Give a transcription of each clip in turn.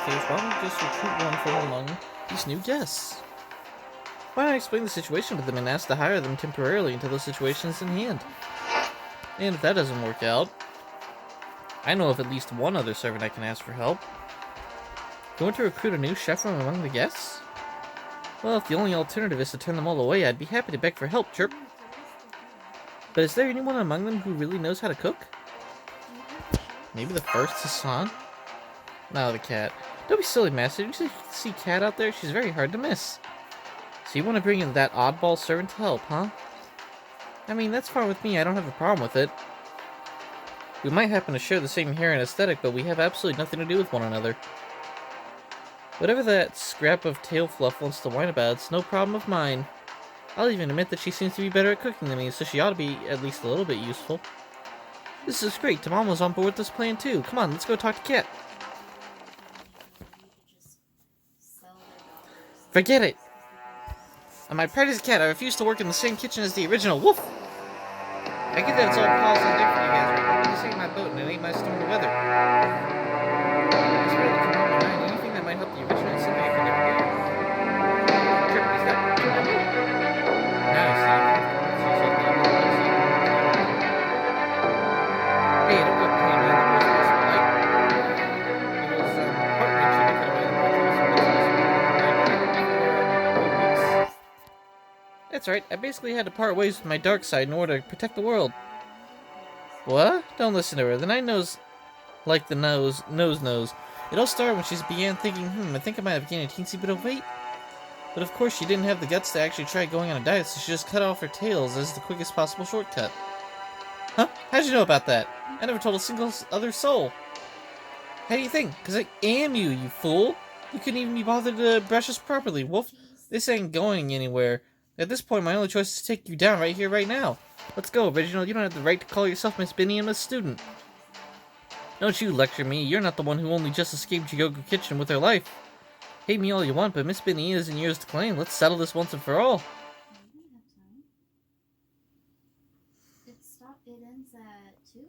case, why don't we just recruit one from among these new guests? Why not explain the situation to them and ask to hire them temporarily until the situation is in hand? And if that doesn't work out, I know of at least one other servant I can ask for help. Going to recruit a new chef from among the guests? Well, if the only alternative is to turn them all away, I'd be happy to beg for help, chirp. But is there anyone among them who really knows how to cook? Maybe the first Hassan? No, the cat. Don't be silly, Master. Did you see Cat out there? She's very hard to miss. So you want to bring in that oddball servant to help, huh? I mean, that's fine with me. I don't have a problem with it. We might happen to share the same hair and aesthetic, but we have absolutely nothing to do with one another. Whatever that scrap of tail fluff wants to whine about, it's no problem of mine. I'll even admit that she seems to be better at cooking than me, so she ought to be at least a little bit useful. This is great. Tamama's on board with this plan too. Come on, let's go talk to Cat. Forget it! On my part as a cat, I refuse to work in the same kitchen as the original. Woof! I get that it's all paused and different, you guys, but this ain't my boat and it ain't my storm to weather. It's really come on my mind. Anything that might help the original is something I could never do. Trip, is that Tamama? No, see, she's like the other one. Hey, don't go paying me in the worst possible light. It was, heart-wrenching to cut away the mortals from the weeks. That's right, I basically had to part ways with my dark side in order to protect the world. What? Don't listen to her. The night knows, like the nose. It all started when she began thinking, I think I might have gained a teensy bit of weight. But of course she didn't have the guts to actually try going on a diet, so she just cut off her tails as the quickest possible shortcut. Huh? How'd you know about that? I never told a single other soul. How do you think? Because I am you, you fool! You couldn't even be bothered to brush us properly, Wolf. This ain't going anywhere. At this point, my only choice is to take you down right here, right now. Let's go, Reginald. You don't have the right to call yourself Miss Benny and Miss Student. Don't you lecture me. You're not the one who only just escaped Jigoku Kitchen with her life. Hate me all you want, but Miss Benny isn't yours to claim. Let's settle this once and for all. It ends at 2?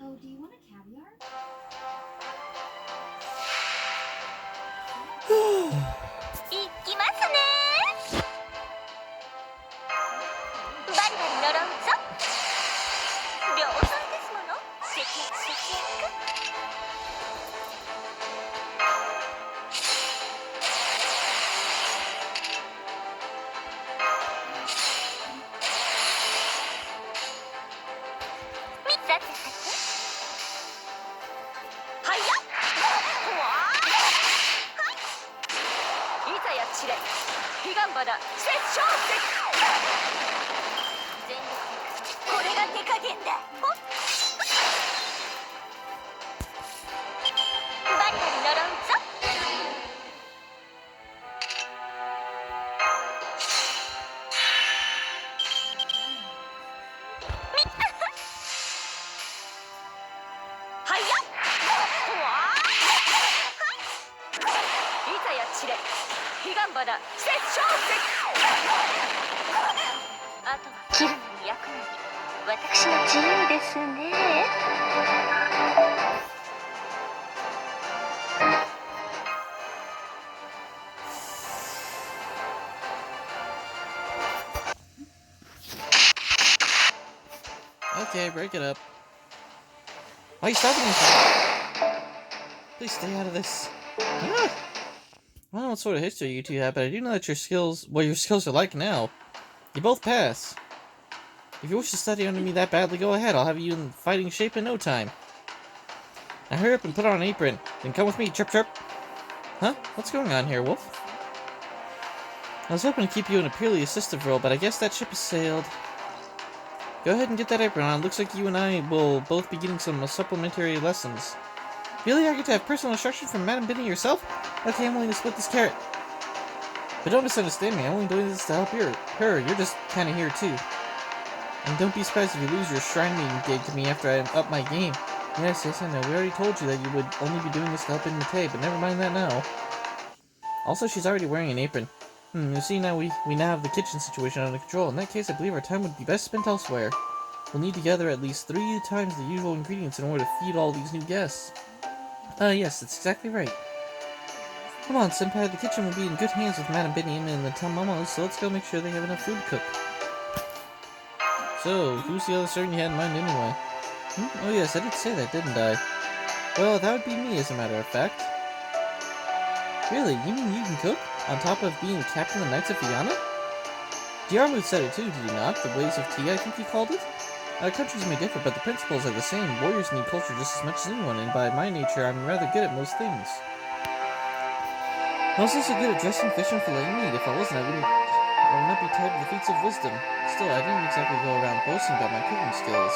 Oh, do you want a caviar? Okay, break it up. Why are you stopping me? Please stay out of this. Ah! I don't know what sort of history you two have, but I do know that your skills are like now. You both pass. If you wish to study under me that badly, go ahead. I'll have you in fighting shape in no time. Now hurry up and put on an apron. Then come with me, chirp chirp. Huh? What's going on here, Wolf? I was hoping to keep you in a purely assistive role, but I guess that ship has sailed. Go ahead and get that apron on. Looks like you and I will both be getting some supplementary lessons. Really? I get to have personal instruction from Madam Benny yourself? Okay, I'm willing to split this carrot. But don't misunderstand me. I'm only doing this to help her. You're just kind of here too. And don't be surprised if you lose your shrine meeting gig to me after I up my game. Yes, I know. We already told you that you would only be doing this to help in Mate, but never mind that now. Also, she's already wearing an apron. You see, now we now have the kitchen situation under control. In that case, I believe our time would be best spent elsewhere. We'll need to gather at least 3 times the usual ingredients in order to feed all these new guests. Yes, that's exactly right. Come on, Senpai, the kitchen will be in good hands with Madame Binion and the Tamamos, so let's go make sure they have enough food to cook. So, who's the other servant you had in mind anyway? Oh yes, I did say that, didn't I? Well, that would be me, as a matter of fact. Really? You mean you can cook? On top of being captain of the Knights of Fianna? Diarmuth said it too, did he not? The ways of tea, I think he called it? Countries may differ, but the principles are the same. Warriors need culture just as much as anyone, and by my nature, I'm rather good at most things. I was also good at dressing fish and filleting meat. If I wasn't, I would not be tied to the feats of wisdom. Still, I didn't exactly go around boasting about my cooking skills.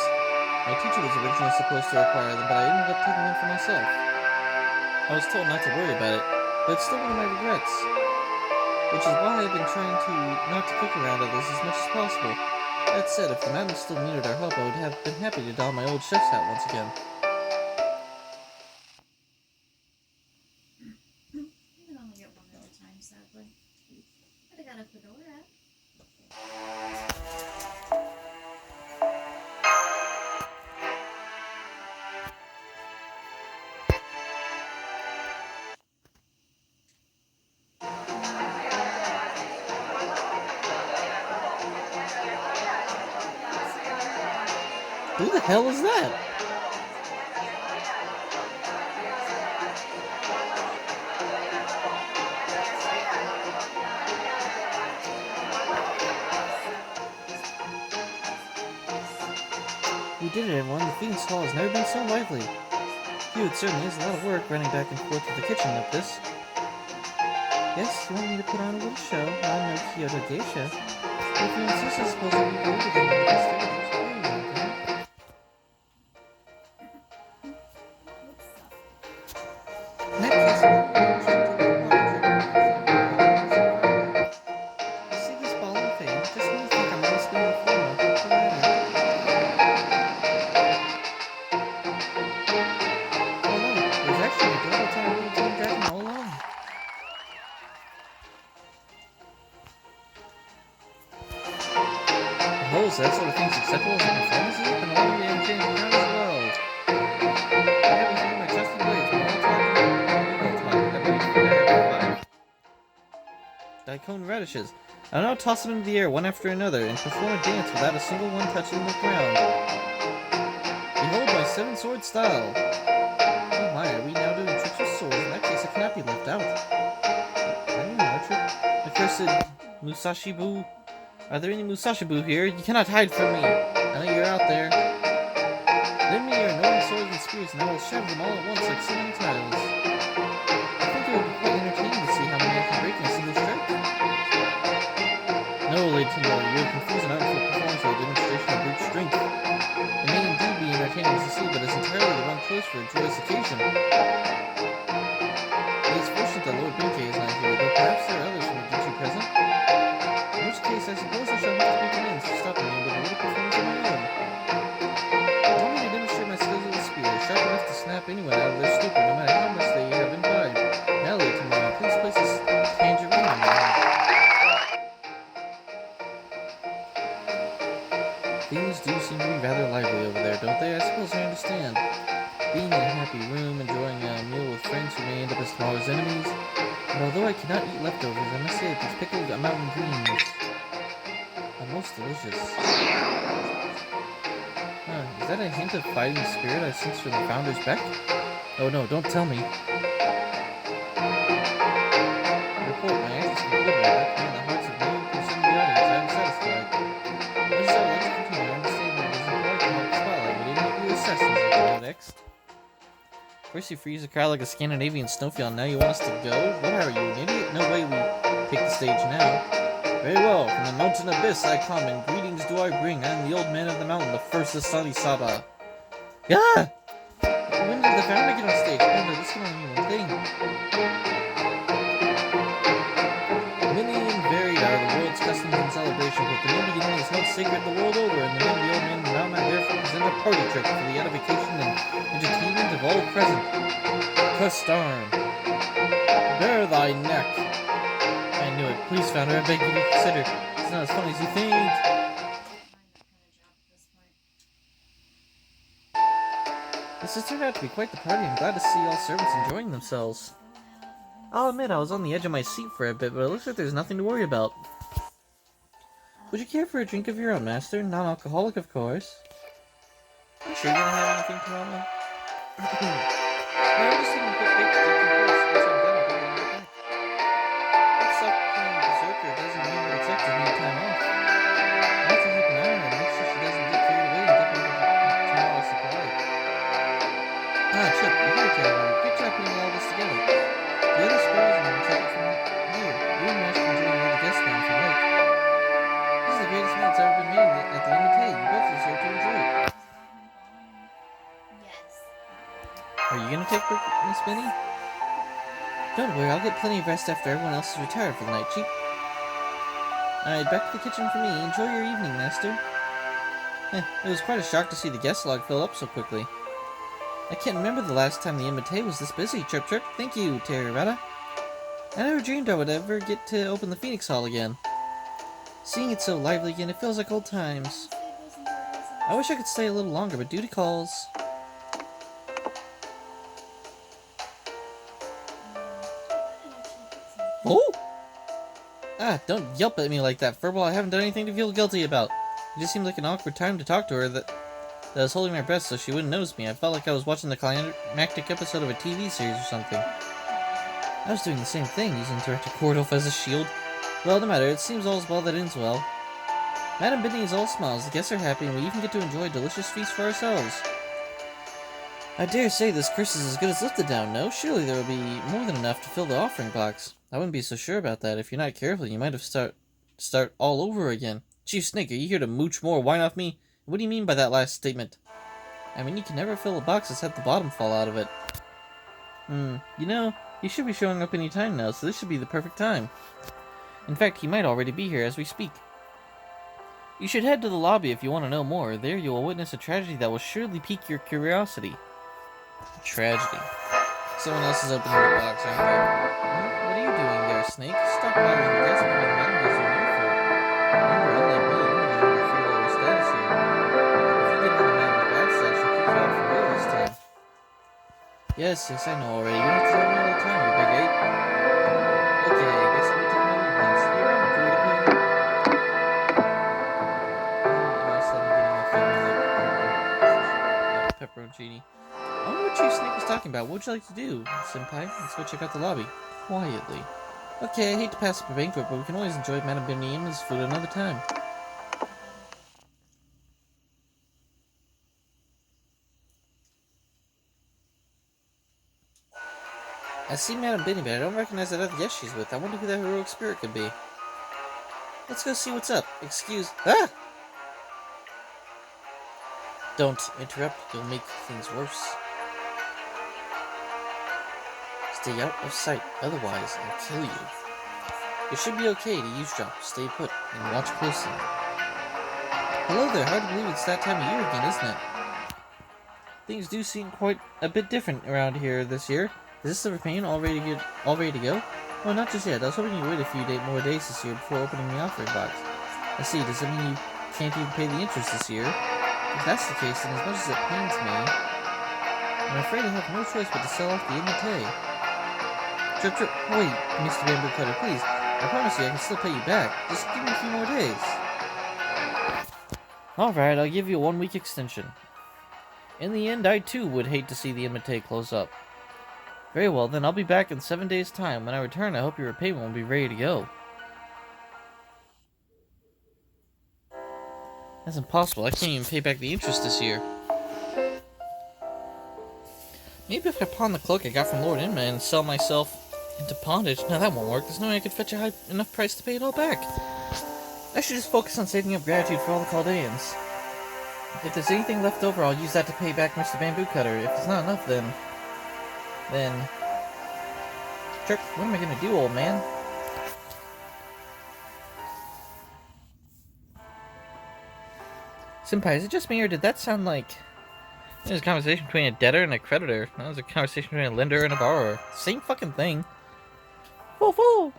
My teacher was originally supposed to acquire them, but I ended up taking them for myself. I was told not to worry about it, but it's still one of my regrets. Which is why I've been trying not to cook around others as much as possible. That said, if the madam still needed our help, I would have been happy to don my old chef's hat once again. You can only get one at a time, sadly. But I got a fedora. Who the hell is that? We did it, everyone. The Phoenix Hall has never been so lively. Phew, it certainly is a lot of work running back and forth to the kitchen like this. Yes, you want me to put on a little show? I'm no Kyoto geisha. But if you insist, I suppose I'll be older than you because there is very young, huh? In that case, you see this ball of fame? Just when you think I'm really spinning the floor, look at that. Oh no, there's actually a double tiny little team dragon all along. Oh, so that sort of thing's acceptable as a performance, is it? Then why don't we entertain the crowd as well? I have with me my trusty blades, Daikon radishes. I'll now toss them into the air one after another and perform a dance without a single one touching the ground. Behold my 7-sword style. Oh my, are we now doing tricks with swords? In that case, it cannot be left out. I'm an archer. Accursed Musashi-bu. Are there any Musashi-bu here? You cannot hide from me. I know you're out there. Lend me your annoying swords and spears, and I will shatter them all at once like so many tiles. I think it would be quite entertaining to see how many I can break in a single stroke. No, Lady Timor, you have confused an artful performance with a demonstration of brute strength. It may indeed be entertaining to see, but it's entirely the wrong place for a joyous occasion. It is fortunate that Lord Benkei is not here, though perhaps there are others from the duty present. In which case, I suppose I shall have to make amends for stopping me with a little performance of my own. I want me to demonstrate my skills with a spear, sharp enough to snap anyone out of their stupor, no matter how much they have imbibed. Now, Lady Timor, please place this tangerine on my head. Things do seem to be rather lively over there, don't they? I suppose I understand. Being in a happy room, enjoying a meal with friends who may end up as tomorrow's enemies. But although I cannot eat leftovers, I must say that these pickled mountain greens are most delicious. Is that a hint of fighting spirit I sense from the Founder's Beck? Oh no, don't tell me. Report, my answers concluded. I recommend the hearts of many who consume the audience. I am satisfied. Much as I would like to continue, I understand that it is important to help spotlight. Would any of you assassins go next? First you freeze the crowd like a Scandinavian snowfield, now you want us to go? What are you, an idiot? No way we take the stage now. Very well, from the mountain abyss I come, and greetings do I bring. I am the old man of the mountain, the first of Sali Saba. Yeah! When did the founder get on stage? Oh no, this can only mean one thing. Many and varied are the world's customs and celebrations, but the new beginning is held sacred the world over, and the name of the old man of the mountain I therefore present a party trick for the edification and entertainment of all present. Custarn. Bare thy neck. I knew it. Please, Founder, I beg you to consider. It's not as funny as you think. I don't mind that kind of job at this point. This has turned out to be quite the party. I'm glad to see all servants enjoying themselves. I'll admit I was on the edge of my seat for a bit, but it looks like there's nothing to worry about. Would you care for a drink of your own, Master? Non-alcoholic, of course. You sure you're gonna have anything tomorrow? No, I'm just taking a quick break to take your course. Once I'm done, I'll be right back. That self-proclaimed berserker doesn't know what it's like to need time off. I'll have to keep an eye on her to make sure she doesn't get carried away and dip into tomorrow's supply. Ah, Chip, you're here, Taylor. Good job putting all this together. The other squirrels are gonna take it from here. You and Mash can join another guest now if you like. This is the greatest meal that's ever been made at the MTA. You both deserve to enjoy it. Yes. Are you gonna take Miss Benny? Don't worry, I'll get plenty of rest after everyone else is retired for the night, Chief. Alright, back to the kitchen for me. Enjoy your evening, Master. It was quite a shock to see the guest log fill up so quickly. I can't remember the last time the MTA was this busy. Chirp chirp. Thank you, Terrorata. I never dreamed I would ever get to open the Phoenix Hall again. Seeing it so lively again, it feels like old times. I wish I could stay a little longer, but duty calls. Oh! Ah, don't yelp at me like that, Furball. I haven't done anything to feel guilty about. It just seemed like an awkward time to talk to her that I was holding my breath so she wouldn't notice me. I felt like I was watching the climactic episode of a TV series or something. I was doing the same thing, using Director Kordolf as a shield. Well, no matter, it seems all's well that ends well. Madam Bidney is all smiles, the guests are happy, and we even get to enjoy a delicious feast for ourselves. I dare say this curse is as good as lifted down, no? Surely there will be more than enough to fill the offering box. I wouldn't be so sure about that. If you're not careful, you might have start all over again. Chief Snake, are you here to mooch more wine off me? What do you mean by that last statement? I mean, you can never fill a box that's had the bottom fall out of it. You know, he should be showing up any time now, so this should be the perfect time. In fact, he might already be here as we speak. You should head to the lobby if you want to know more. There you will witness a tragedy that will surely pique your curiosity. Tragedy. Someone else is opening the box, aren't they? What are you doing there, Snake? Stop bothering the guests because the madam goes are here for. Remember, unlike me, you're the only free lower status here. If you get into the madam's bad side, she'll kick you out for real this time. Yes, I know already. You don't have to tell me all the time, you big ape. Okay, I guess I'll be taking my leave then. See you around, Fruity Poo. Mouse let me get in my family pepperoncini. I wonder what Chief Snake was talking about. What would you like to do, Senpai? Let's go check out the lobby. Quietly. Okay, I hate to pass up a banquet, but we can always enjoy Madame Bimni's food another time. I see Madame Bimni, but I don't recognize that other guest she's with. I wonder who that heroic spirit could be. Let's go see what's up. Excuse... Ah! Don't interrupt. You'll make things worse. Stay out of sight, otherwise I'll kill you. It should be okay to eavesdrop, stay put, and watch closely. Hello there, hard to believe it's that time of year again, isn't it? Things do seem quite a bit different around here this year. Is this the repayment all ready to go? Well, not just yet. I was hoping you'd wait a few more days this year before opening the offering box. I see, does it mean you can't even pay the interest this year? If that's the case, then as much as it pains me, I'm afraid I have no choice but to sell off the MTA. Chirp, chirp. Wait, Mr. Bamboo Cutter, please. I promise you I can still pay you back. Just give me a few more days. Alright, I'll give you a 1-week extension. In the end, I too would hate to see the MTA close up. Very well, then I'll be back in 7 days' time. When I return, I hope your repayment will be ready to go. That's impossible. I can't even pay back the interest this year. Maybe if I pawn the cloak I got from Lord Inman and sell myself into bondage. No, that won't work. There's no way I could fetch a high enough price to pay it all back. I should just focus on saving up gratitude for all the Chaldeans. If there's anything left over, I'll use that to pay back Mr. Bamboo Cutter. If it's not enough, then... Chirp, what am I gonna do, old man? Senpai, is it just me, or did that sound like... It was a conversation between a debtor and a creditor. That was a conversation between a lender and a borrower. Same fucking thing. Whoa!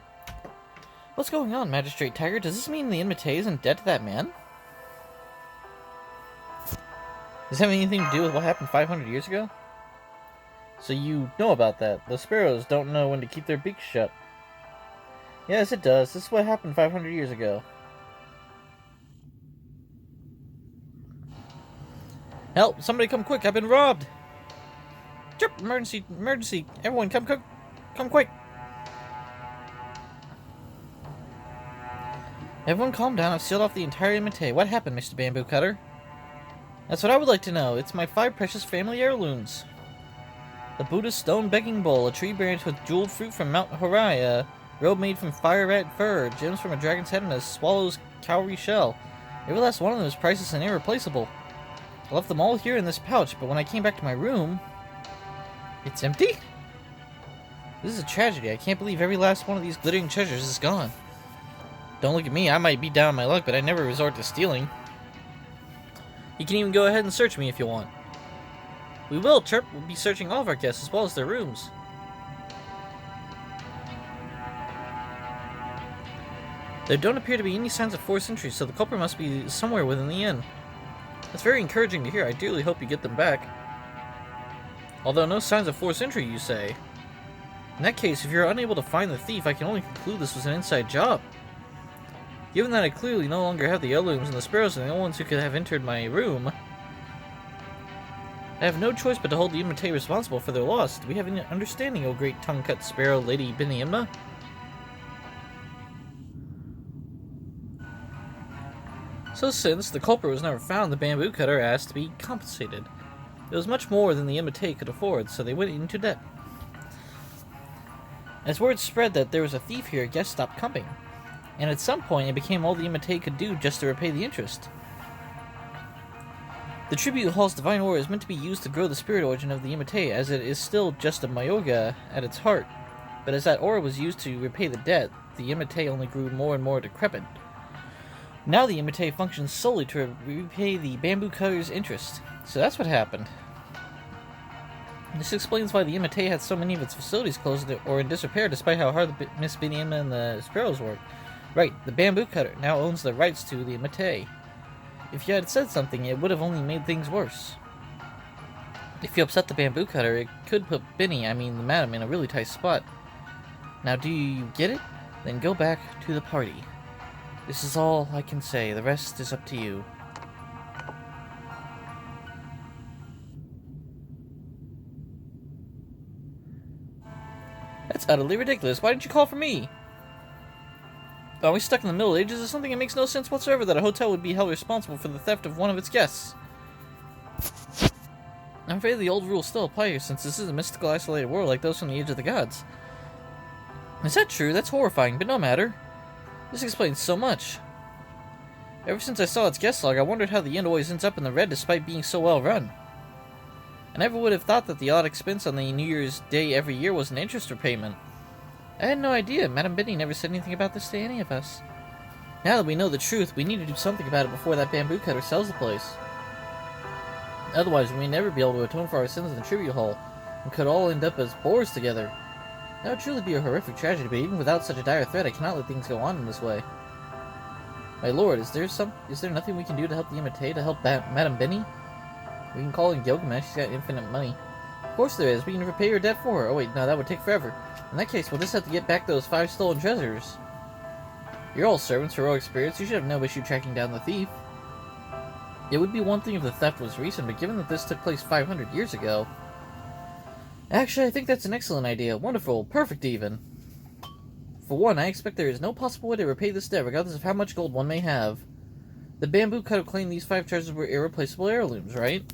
What's going on, Magistrate Tiger? Does this mean the MTA is in debt to that man? Does that have anything to do with what happened 500 years ago? So you know about that. The sparrows don't know when to keep their beaks shut. Yes, it does. This is what happened 500 years ago. Help! Somebody come quick! I've been robbed! Chirp! Emergency! Emergency! Everyone come quick! Everyone calm down. I've sealed off the entire Imite. What happened, Mr. Bamboo Cutter? That's what I would like to know. It's my 5 precious family heirlooms. The Buddha's stone begging bowl, a tree branch with jeweled fruit from Mount Horai, a robe made from fire rat fur, gems from a dragon's head, and a swallow's cowrie shell. Every last one of them is priceless and irreplaceable. I left them all here in this pouch, but when I came back to my room, it's empty? This is a tragedy. I can't believe every last one of these glittering treasures is gone. Don't look at me. I might be down on my luck, but I never resort to stealing. You can even go ahead and search me if you want. We will, Chirp. We'll be searching all of our guests as well as their rooms. There don't appear to be any signs of forced entry, so the culprit must be somewhere within the inn. That's very encouraging to hear. I dearly hope you get them back. Although no signs of forced entry, you say. In that case, if you're unable to find the thief, I can only conclude this was an inside job. Given that I clearly no longer have the heirlooms and the sparrows are the only ones who could have entered my room, I have no choice but to hold the Imite responsible for their loss. Do we have any understanding, O great tongue-cut sparrow, Lady Beniamna? So since the culprit was never found, the bamboo cutter asked to be compensated. It was much more than the Imite could afford, so they went into debt. As word spread that there was a thief here, guests stopped coming. And at some point, it became all the Imite could do just to repay the interest. The tribute hall's divine ore is meant to be used to grow the spirit origin of the Imite, as it is still just a Mayoga at its heart. But as that ore was used to repay the debt, the Imite only grew more and more decrepit. Now the Imite functions solely to repay the bamboo cutter's interest. So that's what happened. This explains why the Imite had so many of its facilities closed or in disrepair, despite how hard Miss Beniamna and the sparrows worked. Right, the bamboo cutter now owns the rights to the Imite. If you had said something, it would have only made things worse. If you upset the bamboo cutter, it could put the madam, in a really tight spot. Now do you get it? Then go back to the party. This is all I can say. The rest is up to you. That's utterly ridiculous. Why didn't you call for me? Are we stuck in the Middle Ages or something? It makes no sense whatsoever that a hotel would be held responsible for the theft of one of its guests. I'm afraid the old rules still apply here, since this is a mystical, isolated world like those from the Age of the Gods. Is that true? That's horrifying, but no matter. This explains so much. Ever since I saw its guest log, I wondered how the inn always ends up in the red despite being so well run. I never would have thought that the odd expense on the New Year's Day every year was an interest repayment. I had no idea. Madame Benny never said anything about this to any of us. Now that we know the truth, we need to do something about it before that bamboo cutter sells the place. Otherwise, we may never be able to atone for our sins in the tribute hall, and could all end up as bores together. That would truly be a horrific tragedy, but even without such a dire threat, I cannot let things go on in this way. My lord, is there nothing we can do to help the Imite, to help Madame Benny? We can call in Gilgamesh, she's got infinite money. Of course there is, we can repay her debt for her. Oh wait, no, that would take forever. In that case, we'll just have to get back those 5 stolen treasures. You're all servants, heroic spirits, you should have no issue tracking down the thief. It would be one thing if the theft was recent, but given that this took place 500 years ago... Actually, I think that's an excellent idea. Wonderful. Perfect, even. For one, I expect there is no possible way to repay this debt, regardless of how much gold one may have. The bamboo cutter claimed these 5 treasures were irreplaceable heirlooms, right?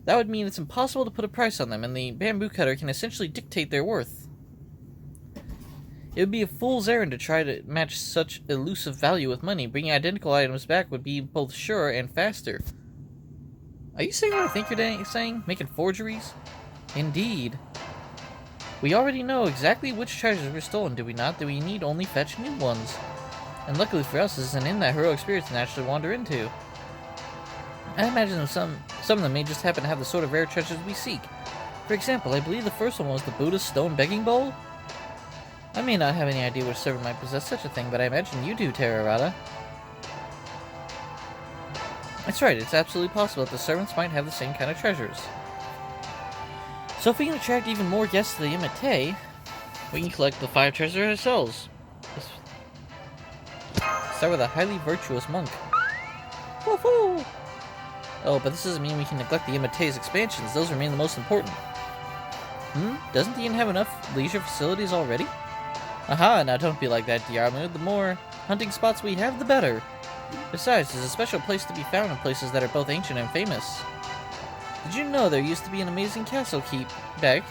That would mean it's impossible to put a price on them, and the bamboo cutter can essentially dictate their worth. It would be a fool's errand to try to match such elusive value with money. Bringing identical items back would be both surer and faster. Are you saying what I think you're saying? Making forgeries? Indeed. We already know exactly which treasures were stolen, do we not? Do we need only fetch new ones? And luckily for us, this is an inn that heroic spirits naturally wander into. I imagine some of them may just happen to have the sort of rare treasures we seek. For example, I believe the first one was the Buddha's stone begging bowl? I may not have any idea which servant might possess such a thing, but I imagine you do, Terrarata. That's right, it's absolutely possible that the servants might have the same kind of treasures. So if we can attract even more guests to the Imite, we can collect the 5 treasures ourselves. Let's start with a highly virtuous monk. Woohoo! Oh, but this doesn't mean we can neglect the Imite's expansions. Those remain the most important. Doesn't the inn have enough leisure facilities already? Aha, now don't be like that, Diarmu. The more hunting spots we have, the better. Besides, there's a special place to be found in places that are both ancient and famous. Did you know there used to be an amazing castle keep back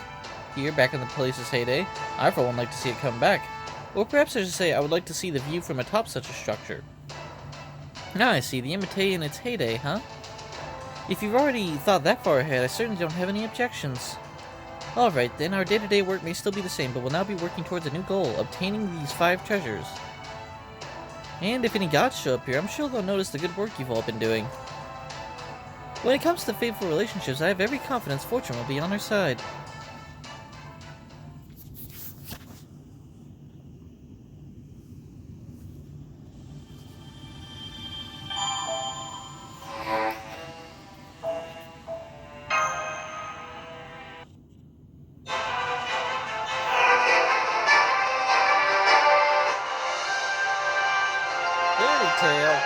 in the place's heyday? I for one like to see it come back. Or perhaps I should say I would like to see the view from atop such a structure. Now I see, the Imite in its heyday, huh? If you've already thought that far ahead, I certainly don't have any objections. Alright then, our day-to-day work may still be the same, but we'll now be working towards a new goal, obtaining these 5 treasures. And if any gods show up here, I'm sure they'll notice the good work you've all been doing. When it comes to fateful relationships, I have every confidence fortune will be on our side. Fairy tale.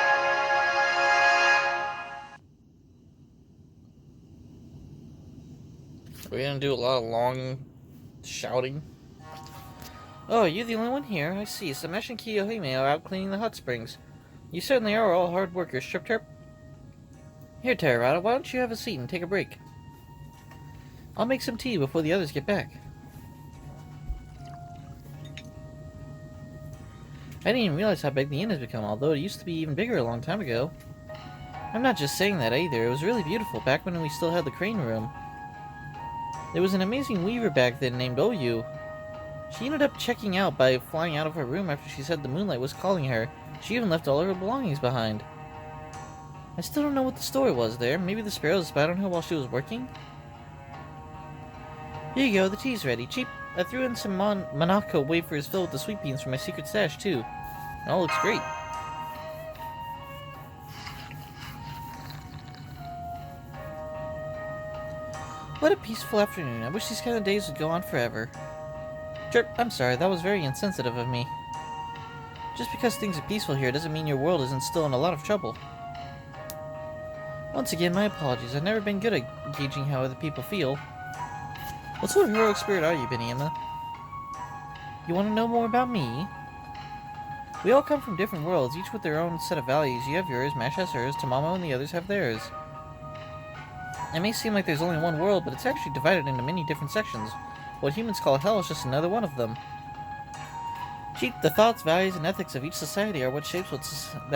We're gonna do a lot of long shouting. Oh, you're the only one here? I see. Samesh and Kiyohime are out cleaning the hot springs. You certainly are all hard workers, Trip Trip. Here, Terrata, why don't you have a seat and take a break? I'll make some tea before the others get back. I didn't even realize how big the inn has become, although it used to be even bigger a long time ago. I'm not just saying that either, it was really beautiful back when we still had the crane room. There was an amazing weaver back then named Oyu. She ended up checking out by flying out of her room after she said the moonlight was calling her. She even left all of her belongings behind. I still don't know what the story was there. Maybe the sparrows spied on her while she was working? Here you go, the tea's ready. Cheap. I threw in some Monaco wafers filled with the sweet beans from my secret stash, too. It all looks great. What a peaceful afternoon. I wish these kind of days would go on forever. Chirp, I'm sorry, that was very insensitive of me. Just because things are peaceful here doesn't mean your world isn't still in a lot of trouble. Once again, my apologies. I've never been good at gauging how other people feel. What sort of heroic spirit are you, Beniema? You want to know more about me? We all come from different worlds, each with their own set of values. You have yours, Mash has hers, Tamamo and the others have theirs. It may seem like there's only one world, but it's actually divided into many different sections. What humans call hell is just another one of them. Cheap, the thoughts, values, and ethics of each society are what shapes that